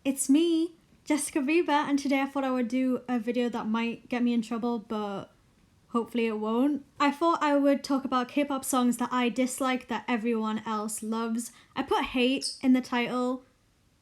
It's me, Jessica Reba, and today I thought I would do a video that might get me in trouble, but hopefully it won't. I thought I would talk about K-pop songs that I dislike that everyone else loves. I put hate in the title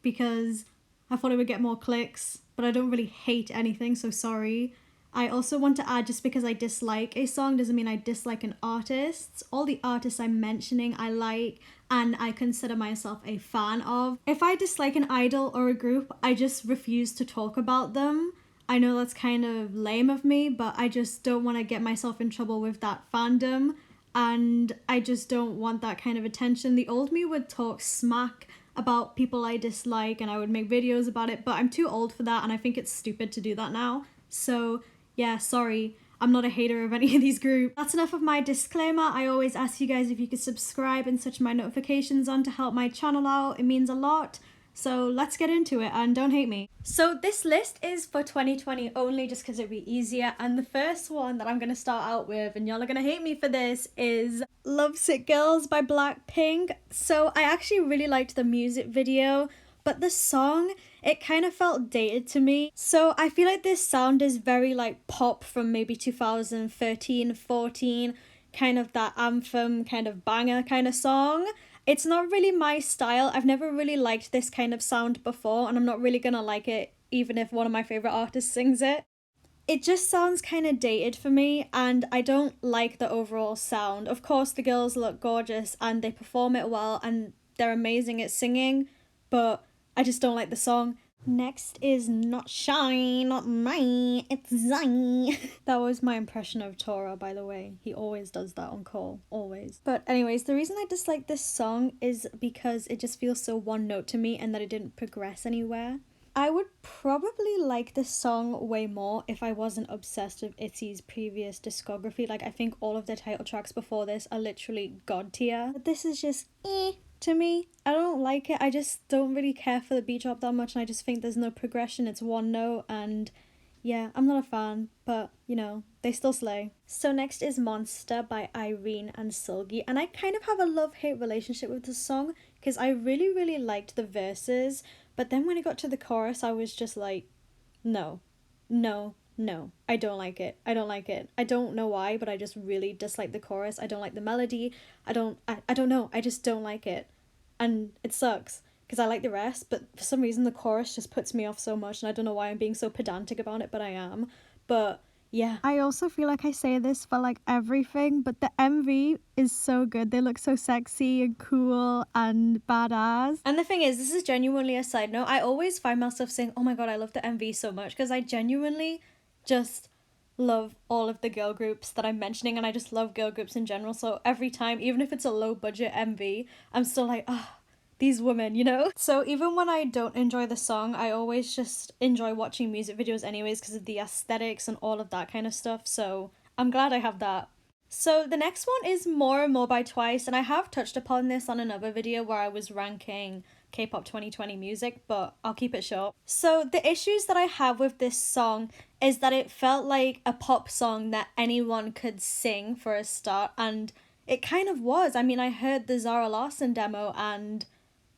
because I thought it would get more clicks, but I don't really hate anything, so sorry. I also want to add, just because I dislike a song doesn't mean I dislike an artist. All the artists I'm mentioning I like and I consider myself a fan of. If I dislike an idol or a group, I just refuse to talk about them. I know that's kind of lame of me, but I just don't want to get myself in trouble with that fandom, and I just don't want that kind of attention. The old me would talk smack about people I dislike and I would make videos about it, but I'm too old for that and I think it's stupid to do that now. So yeah, sorry, I'm not a hater of any of these groups. That's enough of my disclaimer. I always ask you guys if you could subscribe and switch my notifications on to help my channel out. It means a lot. So let's get into it and don't hate me. So this list is for 2020 only, just because it'd be easier. And the first one that I'm going to start out with, and y'all are going to hate me for this, is Lovesick Girls by Blackpink. So I actually really liked the music video, but the song, it kind of felt dated to me. So I feel like this sound is very like pop from maybe 2013, 14, kind of that anthem, kind of banger kind of song. It's not really my style. I've never really liked this kind of sound before, and I'm not really gonna like it even if one of my favourite artists sings it. It just sounds kind of dated for me, and I don't like the overall sound. Of course, the girls look gorgeous and they perform it well and they're amazing at singing, but I just don't like the song. Next is Not Shy, Not Me, It's Zai. That was my impression of Tora, by the way. He always does that on call, always. But anyways, the reason I dislike this song is because it just feels so one note to me and that it didn't progress anywhere. I would probably like this song way more if I wasn't obsessed with ITZY's previous discography. Like, I think all of their title tracks before this are literally god tier. But this is just to me. I don't like it. I just don't really care for the beat drop that much, and I just think there's no progression. It's one note, and yeah, I'm not a fan, but you know, they still slay. So next is Monster by Irene and Seulgi, and I kind of have a love-hate relationship with this song because I really liked the verses, but then when it got to the chorus I was just like, no, I don't like it. I don't know why, but I just really dislike the chorus. I don't like the melody. I don't know. I just don't like it. And it sucks because I like the rest, but for some reason the chorus just puts me off so much, and I don't know why I'm being so pedantic about it, but I am. But yeah. I also feel like I say this for like everything, but the MV is so good. They look so sexy and cool and badass. And the thing is, this is genuinely a side note. I always find myself saying, oh my god, I love the MV so much, because I genuinely just love all of the girl groups that I'm mentioning, and I just love girl groups in general. So every time, even if it's a low budget MV, I'm still like, ah, these women, you know? So even when I don't enjoy the song, I always just enjoy watching music videos anyways because of the aesthetics and all of that kind of stuff. So I'm glad I have that. So the next one is More and More by Twice, and I have touched upon this on another video where I was ranking K-pop 2020 music, but I'll keep it short. So the issues that I have with this song is that it felt like a pop song that anyone could sing for a start, and it kind of was. I mean, I heard the Zara Larsson demo, and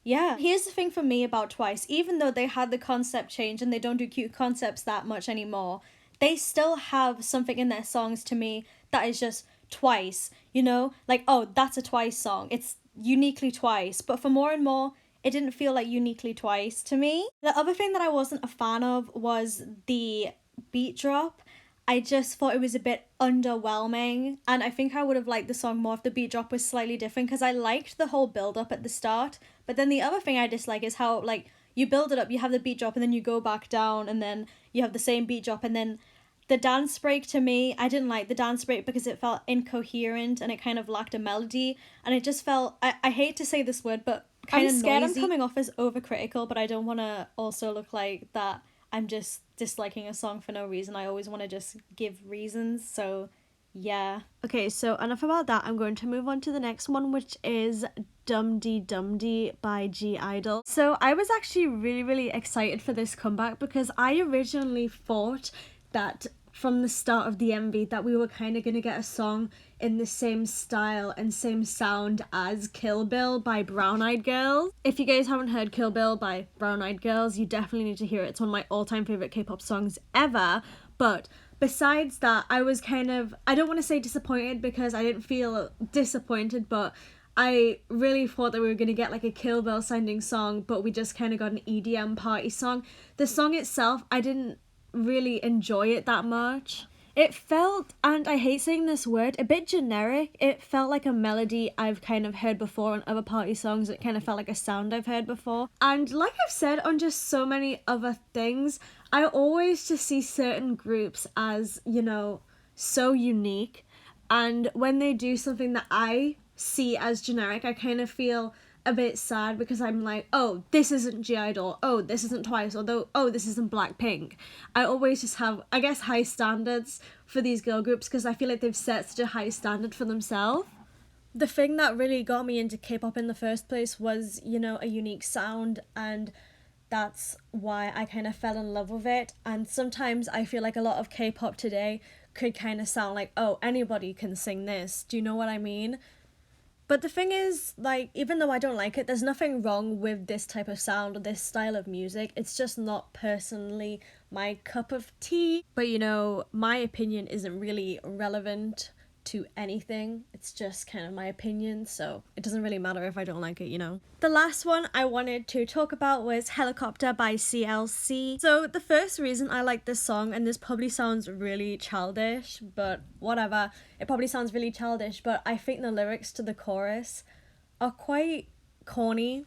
yeah. Here's the thing for me about Twice. Even though they had the concept change and they don't do cute concepts that much anymore, they still have something in their songs to me that is just Twice, you know? Like, oh, that's a Twice song. It's uniquely Twice. But for More and More, it didn't feel like uniquely Twice to me. The other thing that I wasn't a fan of was the beat drop. I just thought it was a bit underwhelming, and I think I would have liked the song more if the beat drop was slightly different, because I liked the whole build up at the start, but then the other thing I dislike is how, like, you build it up, you have the beat drop, and then you go back down, and then you have the same beat drop, and then the dance break, to me, I didn't like the dance break because it felt incoherent and it kind of lacked a melody, and it just felt, I hate to say this word, but kind of noisy. I'm scared I'm coming off as overcritical, but I don't want to also look like that I'm just disliking a song for no reason. I always want to just give reasons, so yeah. Okay, so enough about that. I'm going to move on to the next one, which is Dum Dee Dum Dee by G-Idol. So I was actually really excited for this comeback because I originally thought that from the start of the MV that we were kind of going to get a song in the same style and same sound as Kill Bill by Brown Eyed Girls. If you guys haven't heard Kill Bill by Brown Eyed Girls, you definitely need to hear it. It's one of my all-time favorite K-pop songs ever. But besides that, I was kind of, I don't want to say disappointed because I didn't feel disappointed, but I really thought that we were going to get like a Kill Bill sounding song, but we just kind of got an EDM party song. The song itself, I didn't really enjoy it that much. It felt, and I hate saying this word, a bit generic. It felt like a melody I've kind of heard before on other party songs. It kind of felt like a sound I've heard before. And like I've said on just so many other things, I always just see certain groups as, you know, so unique. And when they do something that I see as generic, I kind of feel a bit sad because I'm like, oh, this isn't G-Idol, oh, this isn't Twice, although, oh, this isn't Blackpink. I always just have, I guess, high standards for these girl groups because I feel like they've set such a high standard for themselves. The thing that really got me into K-pop in the first place was, you know, a unique sound, and that's why I kind of fell in love with it. And sometimes I feel like a lot of K-pop today could kind of sound like, oh, anybody can sing this. Do you know what I mean? But the thing is, like, even though I don't like it, there's nothing wrong with this type of sound or this style of music. It's just not personally my cup of tea. But, you know, my opinion isn't really relevant to anything. It's just kind of my opinion, so it doesn't really matter if I don't like it, you know. The last one I wanted to talk about was Helicopter by CLC. So the first reason I like this song, and this probably sounds really childish, but whatever, it probably sounds really childish, but I think the lyrics to the chorus are quite corny.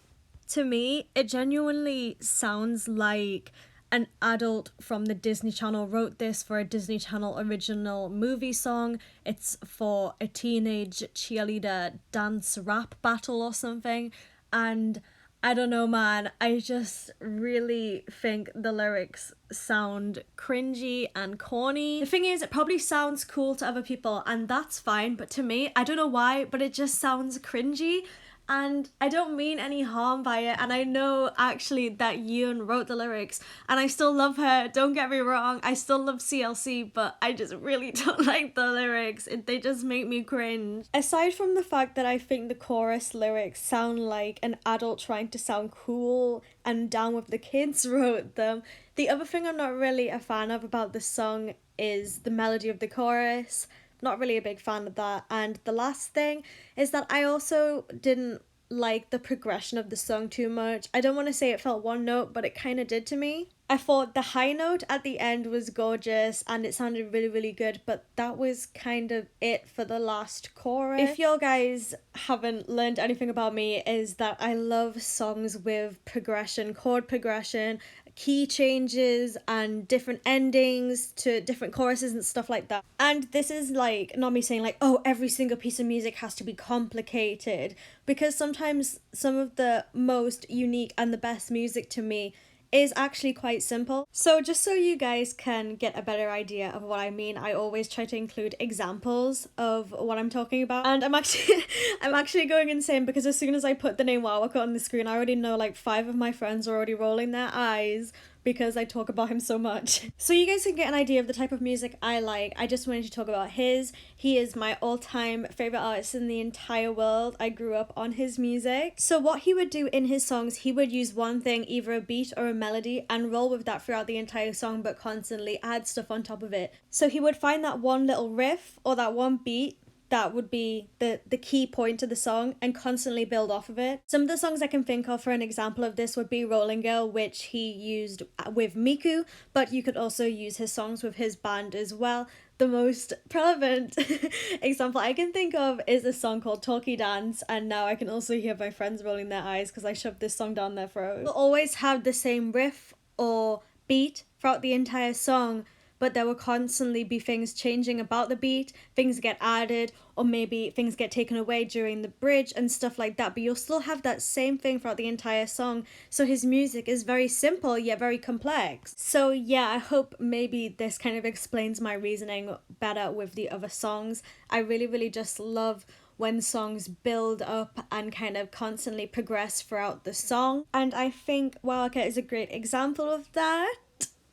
To me, it genuinely sounds like an adult from the Disney Channel wrote this for a Disney Channel original movie song. It's for a teenage cheerleader dance rap battle or something. And I don't know, man, I just really think the lyrics sound cringy and corny. The thing is, it probably sounds cool to other people, and that's fine, but to me, I don't know why, but it just sounds cringy. And I don't mean any harm by it, and I know actually that Yoon wrote the lyrics, and I still love her, don't get me wrong, I still love CLC, but I just really don't like the lyrics. They just make me cringe. Aside from the fact that I think the chorus lyrics sound like an adult trying to sound cool and down with the kids wrote them, the other thing I'm not really a fan of about the song is the melody of the chorus. Not really a big fan of that. And the last thing is that I also didn't like the progression of the song too much. I don't want to say it felt one note, but it kind of did to me. I thought the high note at the end was gorgeous and it sounded really, really good, but that was kind of it for the last chorus. If you guys haven't learned anything about me, is that I love songs with progression, chord progression, key changes and different endings to different choruses and stuff like that. And this is like not me saying like, oh, every single piece of music has to be complicated, because sometimes some of the most unique and the best music to me is actually quite simple. So just so you guys can get a better idea of what I mean, I always try to include examples of what I'm talking about. And I'm actually going insane because as soon as I put the name Wawaka on the screen, I already know like 5 of my friends are already rolling their eyes because I talk about him so much. So you guys can get an idea of the type of music I like. I just wanted to talk about his. He is my all-time favorite artist in the entire world. I grew up on his music. So what he would do in his songs, he would use one thing, either a beat or a melody, and roll with that throughout the entire song, but constantly add stuff on top of it. So he would find that one little riff or that one beat that would be the key point of the song and constantly build off of it. Some of the songs I can think of for an example of this would be Rolling Girl, which he used with Miku, but you could also use his songs with his band as well. The most relevant example I can think of is a song called Talkie Dance, and now I can also hear my friends rolling their eyes because I shoved this song down their throat. We'll always have the same riff or beat throughout the entire song, but there will constantly be things changing about the beat, things get added, or maybe things get taken away during the bridge and stuff like that, but you'll still have that same thing throughout the entire song. So his music is very simple yet very complex. So yeah, I hope maybe this kind of explains my reasoning better with the other songs. I really just love when songs build up and kind of constantly progress throughout the song, and I think Wawaka is a great example of that.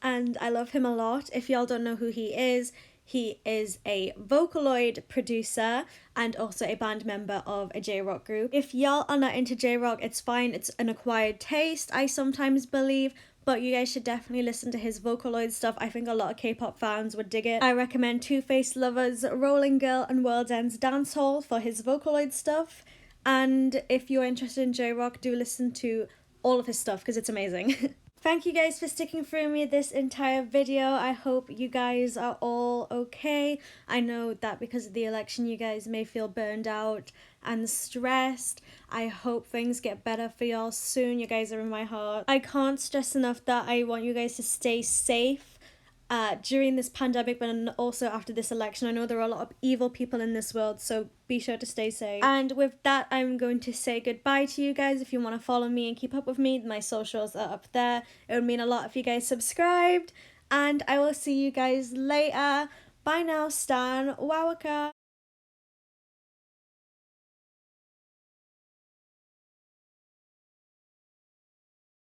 And I love him a lot. If y'all don't know who he is He is a Vocaloid producer and also a band member of a J-rock group. If y'all are not into J-rock, it's fine. It's an acquired taste, I sometimes believe, but you guys should definitely listen to his Vocaloid stuff. I think a lot of K-pop fans would dig it. I recommend Two Face Lovers, Rolling Girl and World's End's Dancehall for his Vocaloid stuff. And if you're interested in J-rock, do listen to all of his stuff because it's amazing. Thank you guys for sticking through me this entire video. I hope you guys are all okay. I know that because of the election you guys may feel burned out and stressed. I hope things get better for y'all soon. You guys are in my heart. I can't stress enough that I want you guys to stay safe during this pandemic, but also after this election. I know there are a lot of evil people in this world, so be sure to stay safe. And with that, I'm going to say goodbye to you guys. If you want to follow me and keep up with me, my socials are up there. It would mean a lot if you guys subscribed, and I will see you guys later. Bye now, Stan. Wawaka.